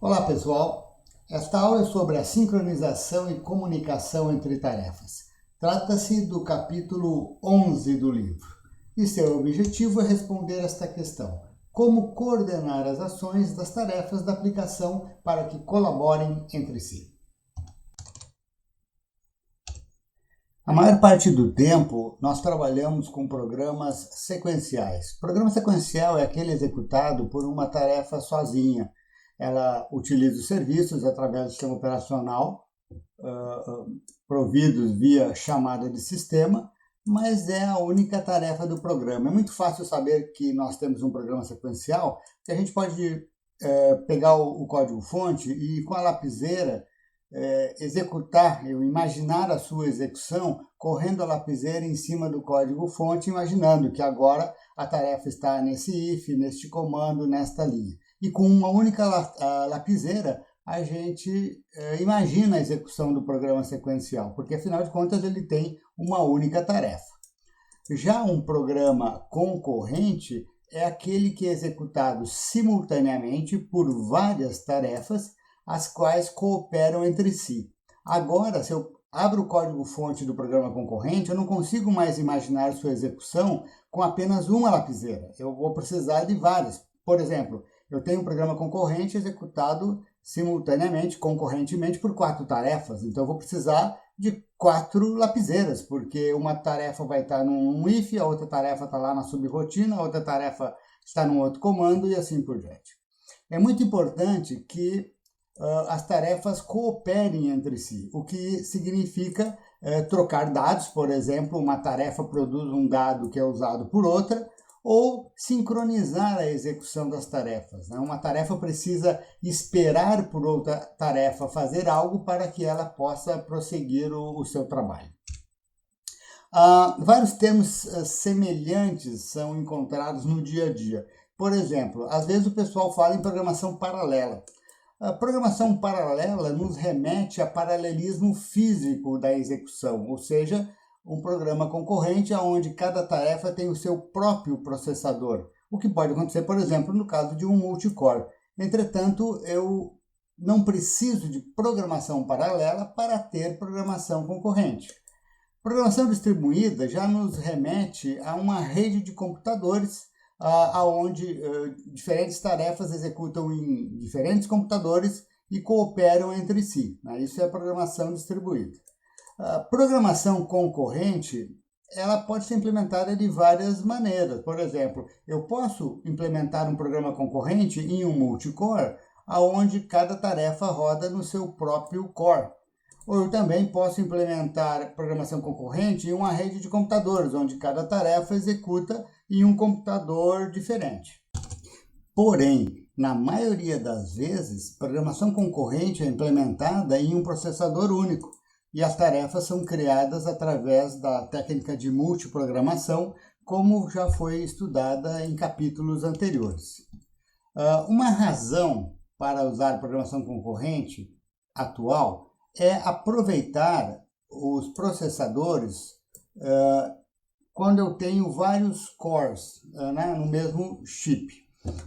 Olá pessoal, esta aula é sobre a sincronização e comunicação entre tarefas. Trata-se do capítulo 11 do livro e seu objetivo é responder esta questão: como coordenar as ações das tarefas da aplicação para que colaborem entre si. A maior parte do tempo, nós trabalhamos com programas sequenciais. O programa sequencial é aquele executado por uma tarefa sozinha. Ela utiliza os serviços através do sistema operacional, providos via chamada de sistema, mas é a única tarefa do programa. É muito fácil saber que nós temos um programa sequencial, que a gente pode pegar o código-fonte e com a lapiseira executar, imaginar a sua execução correndo a lapiseira em cima do código-fonte, imaginando que agora a tarefa está nesse if, neste comando, nesta linha. E com uma única lapiseira, a gente imagina a execução do programa sequencial, porque afinal de contas ele tem uma única tarefa. Já um programa concorrente é aquele que é executado simultaneamente por várias tarefas, as quais cooperam entre si. Agora, se eu abro o código-fonte do programa concorrente, eu não consigo mais imaginar sua execução com apenas uma lapiseira. Eu vou precisar de várias. Por exemplo, eu tenho um programa concorrente executado simultaneamente, concorrentemente, por 4 tarefas. Então, eu vou precisar de 4 lapiseiras, porque uma tarefa vai estar num if, a outra tarefa está lá na subrotina, a outra tarefa está num outro comando e assim por diante. É muito importante que as tarefas cooperem entre si, o que significa trocar dados. Por exemplo, uma tarefa produz um dado que é usado por outra, ou sincronizar a execução das tarefas. Uma tarefa precisa esperar por outra tarefa fazer algo para que ela possa prosseguir o seu trabalho. Vários termos semelhantes são encontrados no dia a dia. Por exemplo, às vezes o pessoal fala em programação paralela. A programação paralela nos remete a paralelismo físico da execução, ou seja, um programa concorrente onde cada tarefa tem o seu próprio processador, o que pode acontecer, por exemplo, no caso de um multicore. Entretanto, eu não preciso de programação paralela para ter programação concorrente. Programação distribuída já nos remete a uma rede de computadores onde diferentes tarefas executam em diferentes computadores e cooperam entre si. Isso é a programação distribuída. A programação concorrente, ela pode ser implementada de várias maneiras. Por exemplo, eu posso implementar um programa concorrente em um multicore, onde cada tarefa roda no seu próprio core. Ou eu também posso implementar programação concorrente em uma rede de computadores, onde cada tarefa executa em um computador diferente. Porém, na maioria das vezes, programação concorrente é implementada em um processador único e as tarefas são criadas através da técnica de multiprogramação, como já foi estudada em capítulos anteriores. Uma razão para usar programação concorrente atual é aproveitar os processadores quando eu tenho vários cores no mesmo chip.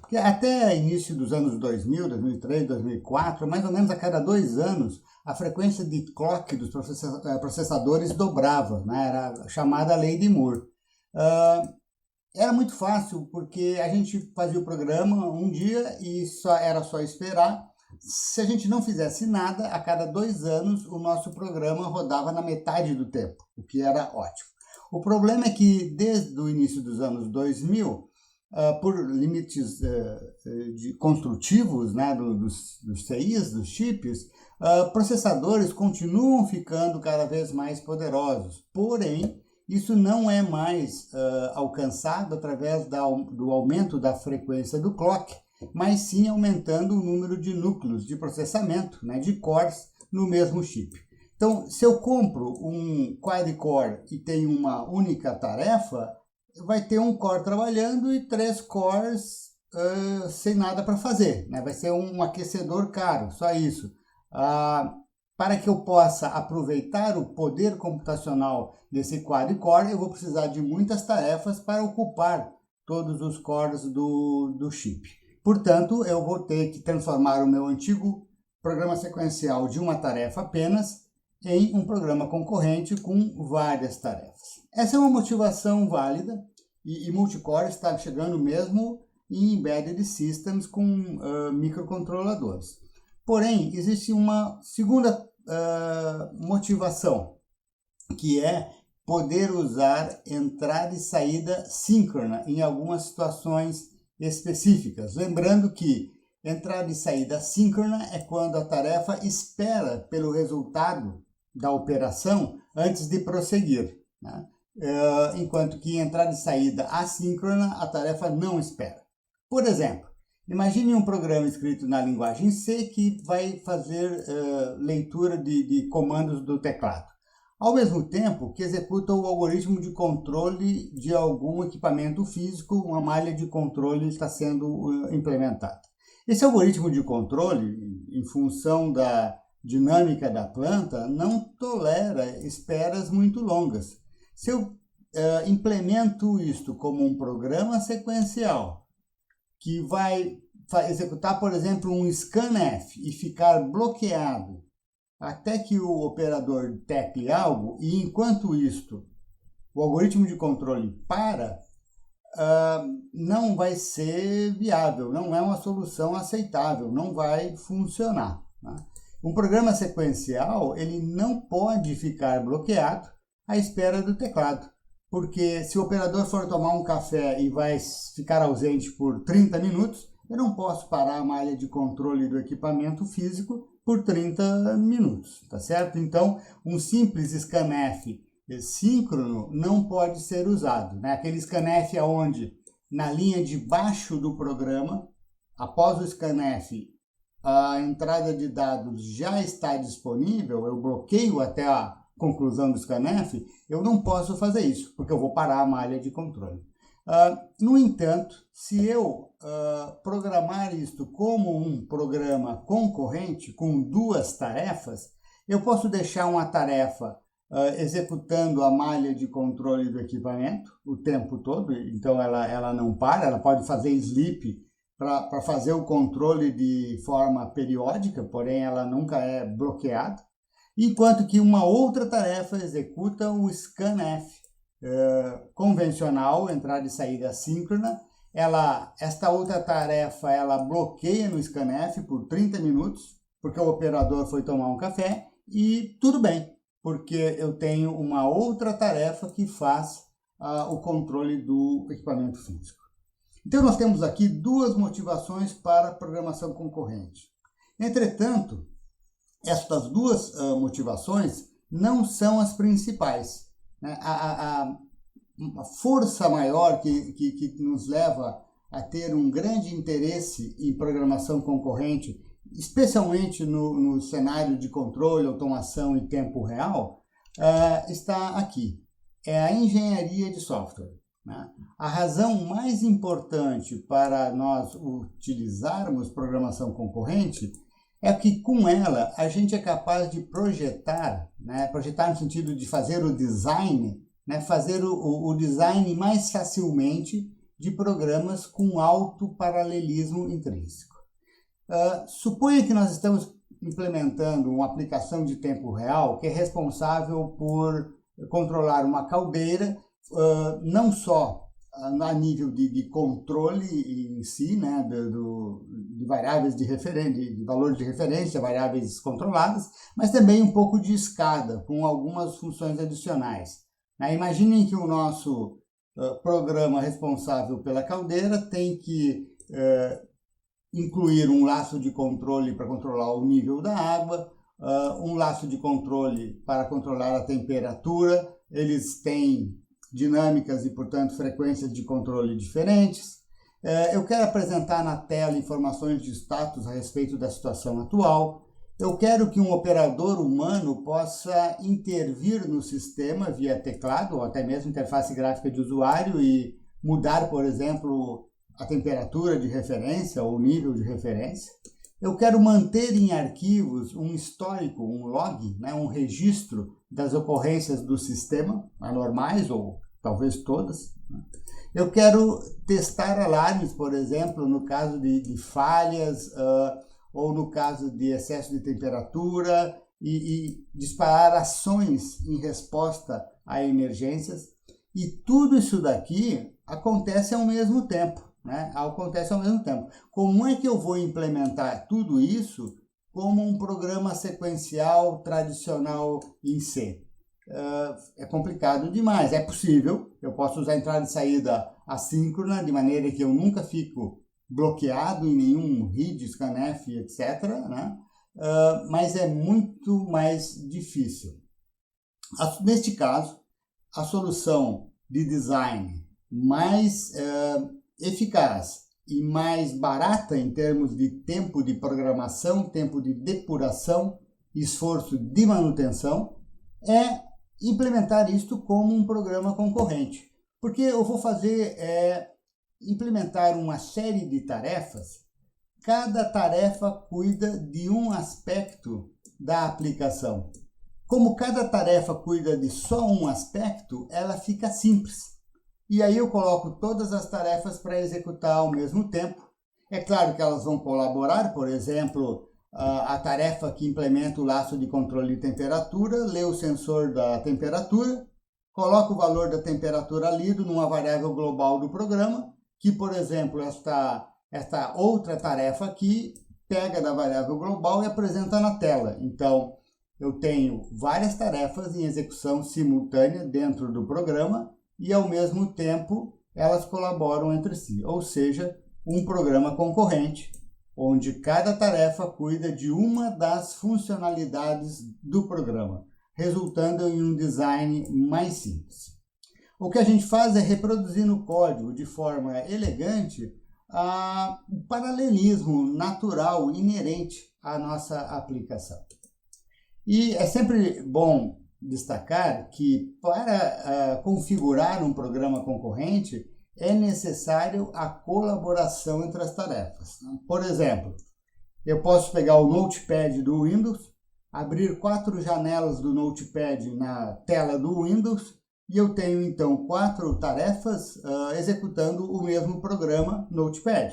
Porque até início dos anos 2000, 2003, 2004, mais ou menos a cada 2 anos, a frequência de clock dos processadores dobrava, era chamada lei de Moore. Era muito fácil, porque a gente fazia o programa um dia e era só esperar. Se a gente não fizesse nada, a cada 2 anos o nosso programa rodava na metade do tempo, o que era ótimo. O problema é que desde o início dos anos 2000, por limites construtivos dos CIs, dos chips, processadores continuam ficando cada vez mais poderosos. Porém, isso não é mais alcançado através do aumento da frequência do clock, mas sim aumentando o número de núcleos de processamento, de cores, no mesmo chip. Então, se eu compro um quad-core e tenho uma única tarefa, vai ter um core trabalhando e 3 cores sem nada para fazer. Vai ser um aquecedor caro, só isso. Para que eu possa aproveitar o poder computacional desse quad-core, eu vou precisar de muitas tarefas para ocupar todos os cores do chip. portanto, eu vou ter que transformar o meu antigo programa sequencial de uma tarefa apenas em um programa concorrente com várias tarefas. Essa é uma motivação válida e multicore está chegando mesmo em embedded systems com microcontroladores. Porém, existe uma segunda motivação, que é poder usar entrada e saída síncrona em algumas situações específicas. Lembrando que entrada e saída síncrona é quando a tarefa espera pelo resultado da operação antes de prosseguir, né? Enquanto que entrada e saída assíncrona, a tarefa não espera. Por exemplo, imagine um programa escrito na linguagem C que vai fazer leitura de comandos do teclado, ao mesmo tempo que executa o algoritmo de controle de algum equipamento físico, uma malha de controle está sendo implementada. Esse algoritmo de controle, em função da dinâmica da planta, não tolera esperas muito longas. Se eu implemento isto como um programa sequencial que vai executar, por exemplo, um scanf e ficar bloqueado até que o operador tecle algo, e enquanto isto o algoritmo de controle para, não vai ser viável, não é uma solução aceitável, não vai funcionar, né? Um programa sequencial, ele não pode ficar bloqueado à espera do teclado, porque se o operador for tomar um café e vai ficar ausente por 30 minutos, eu não posso parar a malha de controle do equipamento físico por 30 minutos, tá certo? Então, um simples scanf síncrono não pode ser usado, né? Aquele scanf onde, na linha de baixo do programa, após o scanf, a entrada de dados já está disponível, eu bloqueio até a conclusão do scanf, eu não posso fazer isso, porque eu vou parar a malha de controle. No entanto, se eu programar isto como um programa concorrente com duas tarefas, eu posso deixar uma tarefa executando a malha de controle do equipamento o tempo todo, então ela não para, ela pode fazer sleep para fazer o controle de forma periódica, porém ela nunca é bloqueada, enquanto que uma outra tarefa executa o scanf convencional, entrada e saída síncrona. Esta outra tarefa ela bloqueia no scanf por 30 minutos, porque o operador foi tomar um café, e tudo bem, porque eu tenho uma outra tarefa que faz o controle do equipamento físico. Então, nós temos aqui duas motivações para a programação concorrente. Entretanto, estas duas motivações não são as principais, né? A força maior que nos leva a ter um grande interesse em programação concorrente, especialmente no cenário de controle, automação e tempo real, está aqui. É a engenharia de software, né? A razão mais importante para nós utilizarmos programação concorrente é que com ela a gente é capaz de projetar, né? Projetar no sentido de fazer o design, né? Fazer o design mais facilmente de programas com alto paralelismo intrínseco. Suponha que nós estamos implementando uma aplicação de tempo real que é responsável por controlar uma caldeira, não só a nível de controle em si, né, de variáveis de referência, de valores de referência, variáveis controladas, mas também um pouco de escada, com algumas funções adicionais. Imaginem que o nosso programa responsável pela caldeira tem que incluir um laço de controle para controlar o nível da água, um laço de controle para controlar a temperatura. Eles têm dinâmicas e, portanto, frequências de controle diferentes. Eu quero apresentar na tela informações de status a respeito da situação atual. Eu quero que um operador humano possa intervir no sistema via teclado ou até mesmo interface gráfica de usuário e mudar, por exemplo, a temperatura de referência ou o nível de referência. Eu quero manter em arquivos um histórico, um log, né, um registro das ocorrências do sistema, anormais ou talvez todas, né? Eu quero testar alarmes, por exemplo, no caso de falhas ou no caso de excesso de temperatura e disparar ações em resposta a emergências. E tudo isso daqui acontece ao mesmo tempo, né? Acontece ao mesmo tempo. Como é que eu vou implementar tudo isso como um programa sequencial tradicional em C? É complicado demais. É possível, eu posso usar entrada e saída assíncrona, de maneira que eu nunca fico bloqueado em nenhum read, scanf, etc., né? Mas é muito mais difícil. Neste caso, a solução de design mais eficaz e mais barata em termos de tempo de programação, tempo de depuração, esforço de manutenção, é implementar isto como um programa concorrente. Porque eu vou fazer implementar uma série de tarefas, cada tarefa cuida de um aspecto da aplicação. Como cada tarefa cuida de só um aspecto, ela fica simples. E aí eu coloco todas as tarefas para executar ao mesmo tempo. É claro que elas vão colaborar, por exemplo, a tarefa que implementa o laço de controle de temperatura, lê o sensor da temperatura, coloca o valor da temperatura lido numa variável global do programa, que, por exemplo, esta outra tarefa aqui pega da variável global e apresenta na tela. Então, eu tenho várias tarefas em execução simultânea dentro do programa e, ao mesmo tempo, elas colaboram entre si. Ou seja, um programa concorrente, onde cada tarefa cuida de uma das funcionalidades do programa, resultando em um design mais simples. O que a gente faz é reproduzir no código de forma elegante o paralelismo natural inerente à nossa aplicação. E é sempre bom destacar que para configurar um programa concorrente é necessário a colaboração entre as tarefas. Por exemplo, eu posso pegar o Notepad do Windows, abrir 4 janelas do Notepad na tela do Windows e eu tenho então 4 tarefas executando o mesmo programa Notepad.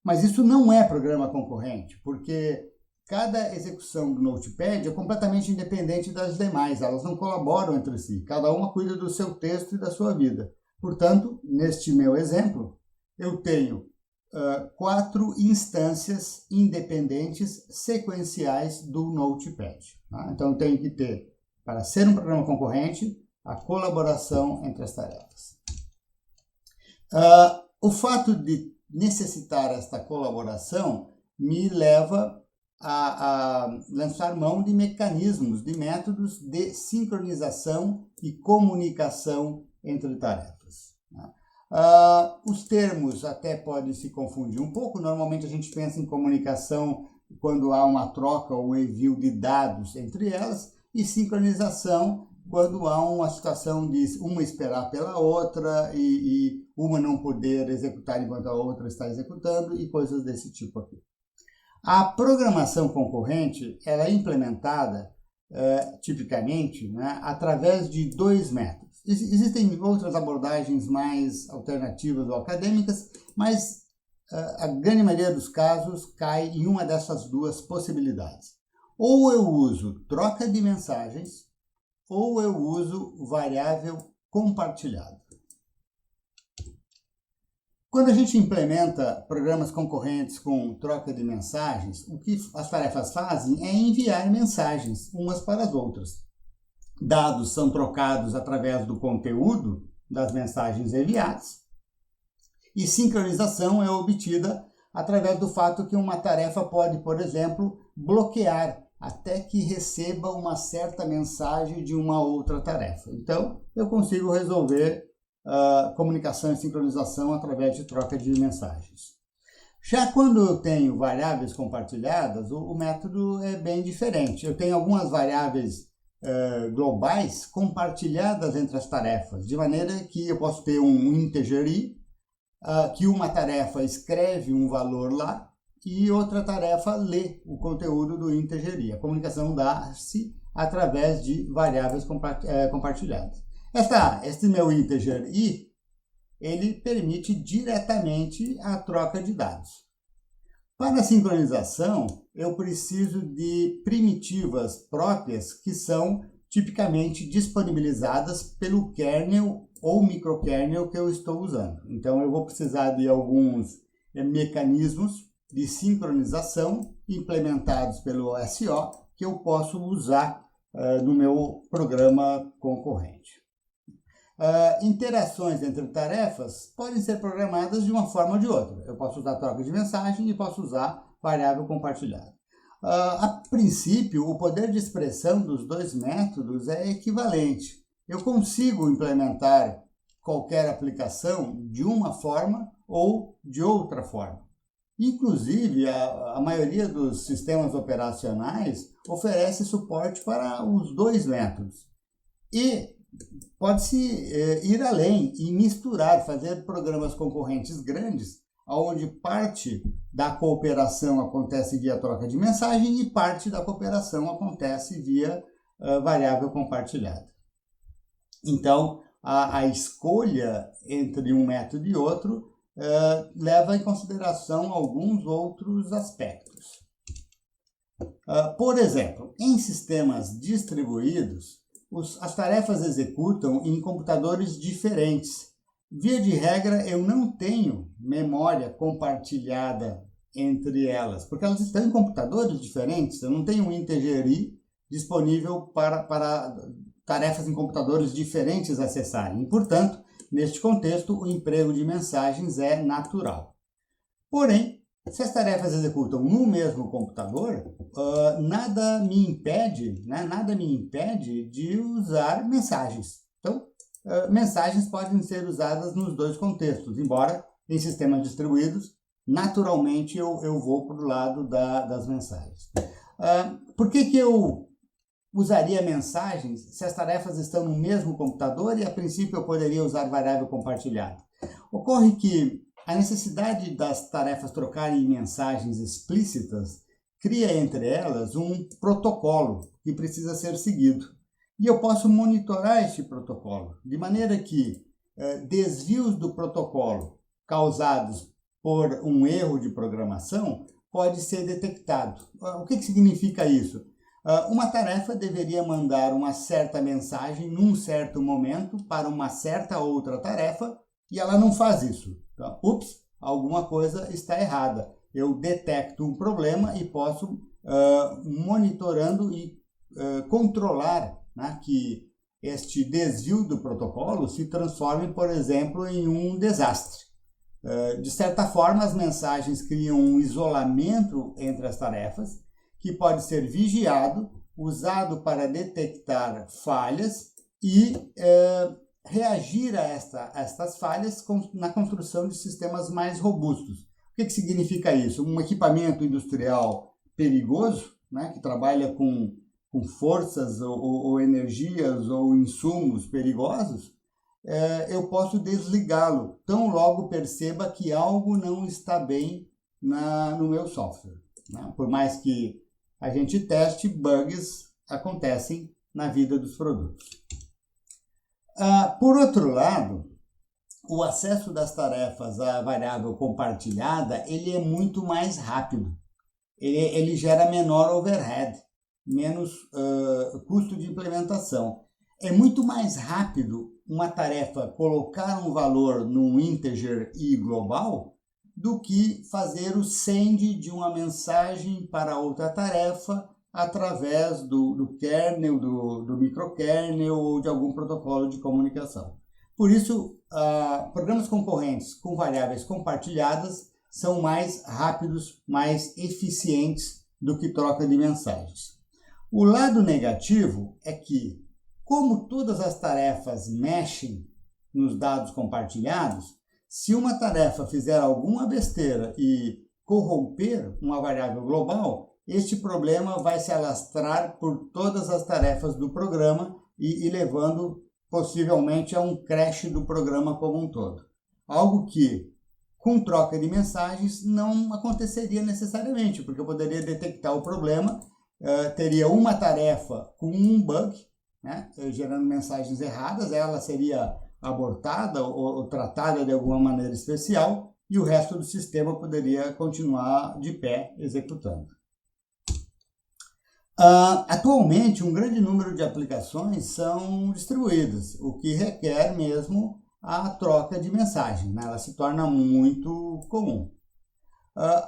Mas isso não é programa concorrente, porque cada execução do Notepad é completamente independente das demais, elas não colaboram entre si, cada uma cuida do seu texto e da sua vida. Portanto, neste meu exemplo, eu tenho 4 instâncias independentes sequenciais do Notepad. Tá? Então, eu tenho que ter, para ser um programa concorrente, a colaboração entre as tarefas. O fato de necessitar esta colaboração me leva a lançar mão de mecanismos, de métodos de sincronização e comunicação entre tarefas. Os termos até podem se confundir um pouco. Normalmente a gente pensa em comunicação quando há uma troca ou envio de dados entre elas, e sincronização quando há uma situação de uma esperar pela outra e uma não poder executar enquanto a outra está executando e coisas desse tipo aqui. A programação concorrente ela é implementada tipicamente, né, através de 2 métodos. Existem outras abordagens mais alternativas ou acadêmicas, mas a grande maioria dos casos cai em uma dessas 2 possibilidades. Ou eu uso troca de mensagens, ou eu uso variável compartilhada. Quando a gente implementa programas concorrentes com troca de mensagens, o que as tarefas fazem é enviar mensagens umas para as outras. Dados são trocados através do conteúdo das mensagens enviadas e sincronização é obtida através do fato que uma tarefa pode, por exemplo, bloquear até que receba uma certa mensagem de uma outra tarefa. Então, eu consigo resolver comunicação e sincronização através de troca de mensagens. Já quando eu tenho variáveis compartilhadas, o método é bem diferente. Eu tenho algumas variáveis globais compartilhadas entre as tarefas, de maneira que eu posso ter um integer i, que uma tarefa escreve um valor lá, e outra tarefa lê o conteúdo do integer i. A comunicação dá-se através de variáveis compartilhadas. Este meu integer i, ele permite diretamente a troca de dados. Para a sincronização, eu preciso de primitivas próprias que são tipicamente disponibilizadas pelo kernel ou microkernel que eu estou usando. Então, eu vou precisar de alguns mecanismos de sincronização implementados pelo SO que eu posso usar no meu programa concorrente. Interações entre tarefas podem ser programadas de uma forma ou de outra. Eu posso usar troca de mensagem e posso usar variável compartilhada. A princípio, o poder de expressão dos dois métodos é equivalente. Eu consigo implementar qualquer aplicação de uma forma ou de outra forma. Inclusive, a maioria dos sistemas operacionais oferece suporte para os dois métodos. E pode-se ir além e misturar, fazer programas concorrentes grandes, onde parte da cooperação acontece via troca de mensagem e parte da cooperação acontece via variável compartilhada. Então, a escolha entre um método e outro leva em consideração alguns outros aspectos. Por exemplo, em sistemas distribuídos, as tarefas executam em computadores diferentes. Via de regra, eu não tenho memória compartilhada entre elas, porque elas estão em computadores diferentes. Eu não tenho um integer i disponível para tarefas em computadores diferentes acessarem. E, portanto, neste contexto, o emprego de mensagens é natural. Porém, se as tarefas executam no mesmo computador, nada me impede de usar mensagens. Então, mensagens podem ser usadas nos dois contextos, embora em sistemas distribuídos, naturalmente eu vou para o lado das mensagens. Por que eu usaria mensagens se as tarefas estão no mesmo computador e, a princípio, eu poderia usar variável compartilhada? Ocorre que a necessidade das tarefas trocarem mensagens explícitas cria entre elas um protocolo que precisa ser seguido. E eu posso monitorar este protocolo, de maneira que desvios do protocolo causados por um erro de programação pode ser detectado. O que significa isso? Uma tarefa deveria mandar uma certa mensagem num certo momento para uma certa outra tarefa e ela não faz isso. Então, alguma coisa está errada. Eu detecto um problema e posso, monitorando e controlar, né, que este desvio do protocolo se transforme, por exemplo, em um desastre. De certa forma, as mensagens criam um isolamento entre as tarefas, que pode ser vigiado, usado para detectar falhas e reagir a estas falhas na construção de sistemas mais robustos. O que significa isso? Um equipamento industrial perigoso, né, que trabalha com forças ou energias ou insumos perigosos, eu posso desligá-lo tão logo perceba que algo não está bem no meu software. Né? Por mais que a gente teste, bugs acontecem na vida dos produtos. Por outro lado, o acesso das tarefas à variável compartilhada ele é muito mais rápido. Ele gera menor overhead, menos custo de implementação. É muito mais rápido uma tarefa colocar um valor num integer i global do que fazer o send de uma mensagem para outra tarefa através do kernel, do microkernel ou de algum protocolo de comunicação. Por isso, programas concorrentes com variáveis compartilhadas são mais rápidos, mais eficientes do que troca de mensagens. O lado negativo é que, como todas as tarefas mexem nos dados compartilhados, se uma tarefa fizer alguma besteira e corromper uma variável global, este problema vai se alastrar por todas as tarefas do programa e levando possivelmente a um crash do programa como um todo. Algo que, com troca de mensagens, não aconteceria necessariamente, porque eu poderia detectar o problema, teria uma tarefa com um bug, né, gerando mensagens erradas, ela seria abortada ou tratada de alguma maneira especial, e o resto do sistema poderia continuar de pé executando. Atualmente, um grande número de aplicações são distribuídas, o que requer mesmo a troca de mensagem, né? Ela se torna muito comum.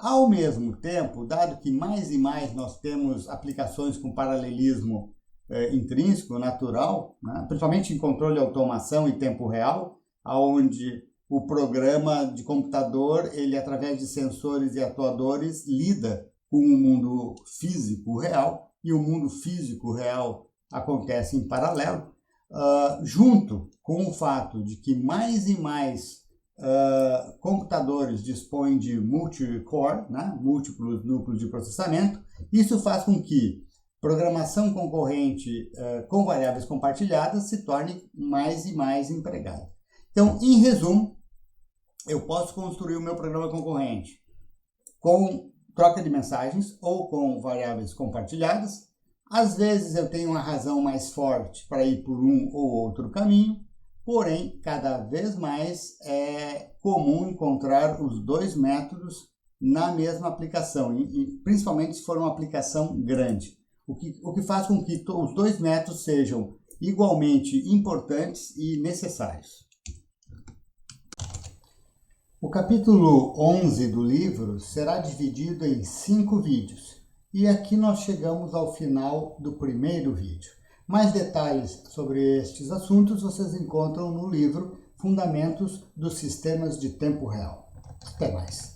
Ao mesmo tempo, dado que mais e mais nós temos aplicações com paralelismo intrínseco, natural, né? Principalmente em controle de automação em tempo real, onde o programa de computador, ele através de sensores e atuadores, lida com o mundo físico real, e o mundo físico real acontece em paralelo, junto com o fato de que mais e mais computadores dispõem de multi-core, né, múltiplos núcleos de processamento. Isso faz com que programação concorrente com variáveis compartilhadas se torne mais e mais empregada. Então, em resumo, eu posso construir o meu programa concorrente com troca de mensagens ou com variáveis compartilhadas. Às vezes eu tenho uma razão mais forte para ir por um ou outro caminho, porém, cada vez mais é comum encontrar os dois métodos na mesma aplicação, e principalmente se for uma aplicação grande, o que faz com que os dois métodos sejam igualmente importantes e necessários. O capítulo 11 do livro será dividido em 5 vídeos, e aqui nós chegamos ao final do primeiro vídeo. Mais detalhes sobre estes assuntos vocês encontram no livro Fundamentos dos Sistemas de Tempo Real. Até mais!